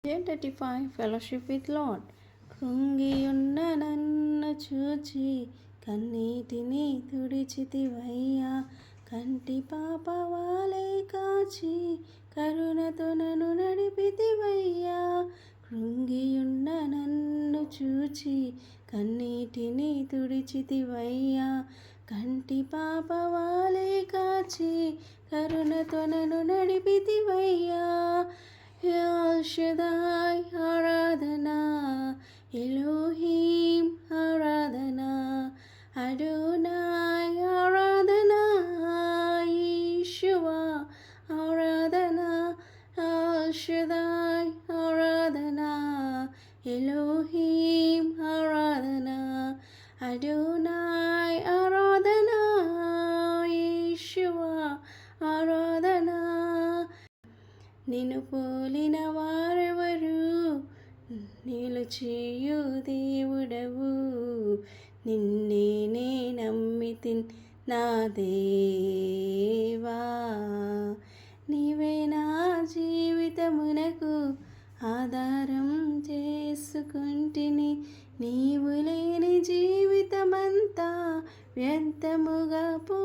10:35 Fellowship with Lord. కృంగియున్న నన్ను చూచి కన్నీటిని తుడిచితివయ్యా, కంటి పాప వాలై కాచి కరుణతో నన్ను నడిపితివయ్యా. కృంగియున్న నన్ను చూచి కన్నీటిని తుడిచితివయ్యా, కంటి పాప వాలై కాచి కరుణతో నన్ను నడిపితివయ్యా. ఎల్ షదాయ్ ఆరాధనా, ఎలోహీం ఆరాధనా, అడోనాయ్ ఆరాధనా, యెషువా ఆరాధనా. ఎల్ షదాయ్ ఆరాధనా, ఎలోహీం ఆరాధనా, అడోనాయ్ ఆరాధనా, యెషువా ఆరాధనా. నిన్ను పోలిన వారెవరు, నిలుచియు దేవుడవు, నిన్నే నే నమ్మితిన్ నా దేవా. నీవే నా జీవితమునకు ఆధారం చేసుకుంటిని, నీవు లేని జీవితమంతా వ్యర్థముగా పో